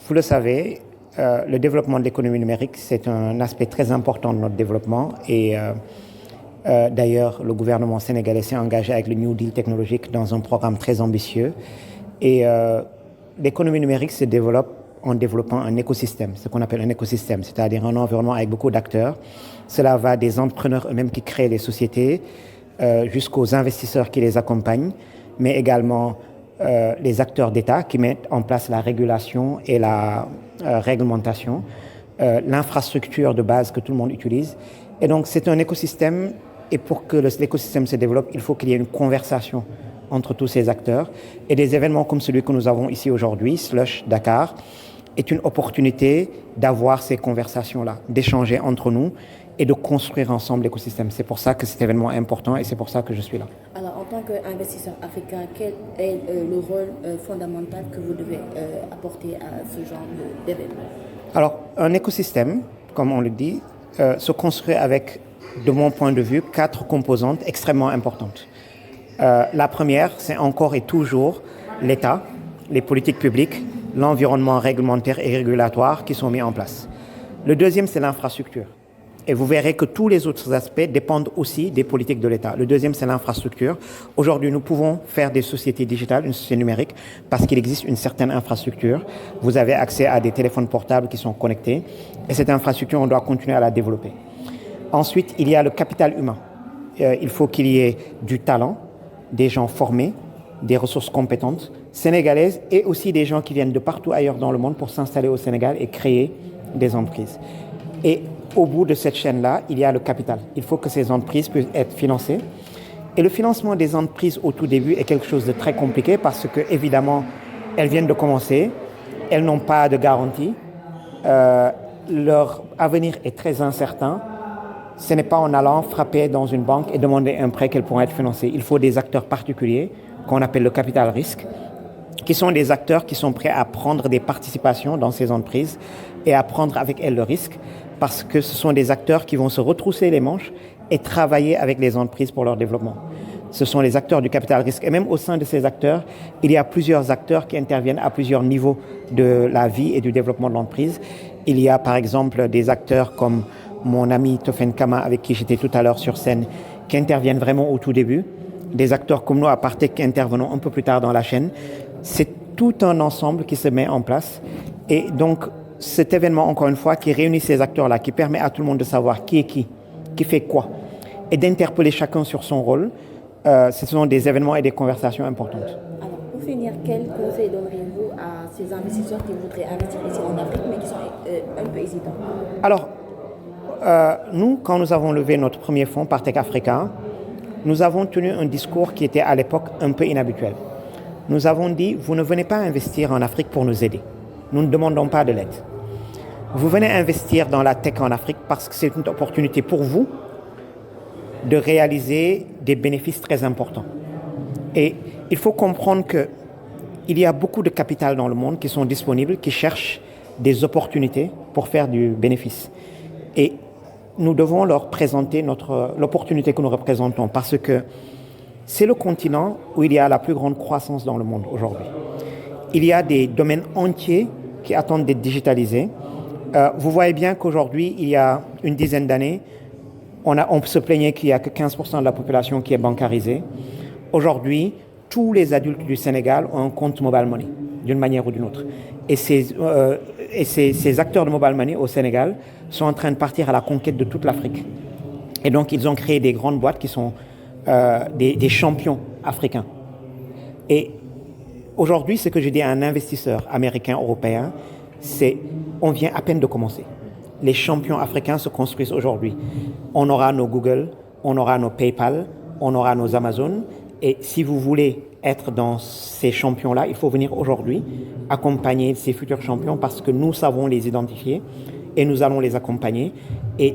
vous le savez, le développement de l'économie numérique, c'est un aspect très important de notre développement et d'ailleurs, le gouvernement sénégalais s'est engagé avec le New Deal technologique dans un programme très ambitieux et l'économie numérique se développe en développant un écosystème, ce qu'on appelle un écosystème, c'est-à-dire un environnement avec beaucoup d'acteurs. Cela va des entrepreneurs eux-mêmes qui créent les sociétés jusqu'aux investisseurs qui les accompagnent, mais également les acteurs d'État qui mettent en place la régulation et la réglementation, l'infrastructure de base que tout le monde utilise. Et donc, c'est un écosystème et pour que l'écosystème se développe, il faut qu'il y ait une conversation entre tous ces acteurs. Et des événements comme celui que nous avons ici aujourd'hui, Slush Dakar, est une opportunité d'avoir ces conversations-là, d'échanger entre nous et de construire ensemble l'écosystème. C'est pour ça que cet événement est important et c'est pour ça que je suis là. Alors, en tant qu'investisseur africain, quel est le rôle fondamental que vous devez apporter à ce genre d'événement? Alors, un écosystème, comme on le dit, se construit avec, de mon point de vue, 4 composantes extrêmement importantes. La première, c'est encore et toujours l'État, les politiques publiques, l'environnement réglementaire et régulatoire qui sont mis en place. Le deuxième, c'est l'infrastructure. Et vous verrez que tous les autres aspects dépendent aussi des politiques de l'État. Le deuxième, c'est l'infrastructure. Aujourd'hui, nous pouvons faire des sociétés digitales, une société numérique, parce qu'il existe une certaine infrastructure. Vous avez accès à des téléphones portables qui sont connectés. Et cette infrastructure, on doit continuer à la développer. Ensuite, il y a le capital humain. Il faut qu'il y ait du talent, des gens formés, des ressources compétentes sénégalaises et aussi des gens qui viennent de partout ailleurs dans le monde pour s'installer au Sénégal et créer des entreprises. Et au bout de cette chaîne-là, il y a le capital. Il faut que ces entreprises puissent être financées. Et le financement des entreprises au tout début est quelque chose de très compliqué parce que, évidemment, elles viennent de commencer, elles n'ont pas de garantie, leur avenir est très incertain. Ce n'est pas en allant frapper dans une banque et demander un prêt qu'elles pourront être financées. Il faut des acteurs particuliers qu'on appelle le capital risque, qui sont des acteurs qui sont prêts à prendre des participations dans ces entreprises et à prendre avec elles le risque parce que ce sont des acteurs qui vont se retrousser les manches et travailler avec les entreprises pour leur développement. Ce sont les acteurs du capital risque. Et même au sein de ces acteurs, il y a plusieurs acteurs qui interviennent à plusieurs niveaux de la vie et du développement de l'entreprise. Il y a par exemple des acteurs comme mon ami Tofen Kama, avec qui j'étais tout à l'heure sur scène, qui interviennent vraiment au tout début. Des acteurs comme nous, à Partech, qui intervenons un peu plus tard dans la chaîne. C'est tout un ensemble qui se met en place. Et donc, cet événement, encore une fois, qui réunit ces acteurs-là, qui permet à tout le monde de savoir qui est qui fait quoi, et d'interpeller chacun sur son rôle, ce sont des événements et des conversations importantes. Alors, pour finir, quel conseil donneriez-vous à ces investisseurs qui voudraient investir ici en Afrique, mais qui sont un peu hésitants? Alors, nous, quand nous avons levé notre premier fonds, Partech Africa, nous avons tenu un discours qui était à l'époque un peu inhabituel. Nous avons dit, vous ne venez pas investir en Afrique pour nous aider. Nous ne demandons pas de l'aide. Vous venez investir dans la tech en Afrique parce que c'est une opportunité pour vous de réaliser des bénéfices très importants. Et il faut comprendre qu'il y a beaucoup de capital dans le monde qui sont disponibles, qui cherchent des opportunités pour faire du bénéfice. Et nous devons leur présenter l'opportunité que nous représentons parce que c'est le continent où il y a la plus grande croissance dans le monde aujourd'hui. Il y a des domaines entiers qui attendent d'être digitalisés. Vous voyez bien qu'aujourd'hui, il y a une dizaine d'années, on se plaignait qu'il n'y a que 15% de la population qui est bancarisée. Aujourd'hui, tous les adultes du Sénégal ont un compte mobile money, d'une manière ou d'une autre. Et ces acteurs de mobile money au Sénégal sont en train de partir à la conquête de toute l'Afrique. Et donc, ils ont créé des grandes boîtes qui sont des champions africains. Et aujourd'hui, ce que je dis à un investisseur américain, européen, c'est on vient à peine de commencer. Les champions africains se construisent aujourd'hui. On aura nos Google, on aura nos PayPal, on aura nos Amazon. Et si vous voulez être dans ces champions-là, il faut venir aujourd'hui accompagner ces futurs champions parce que nous savons les identifier et nous allons les accompagner. Et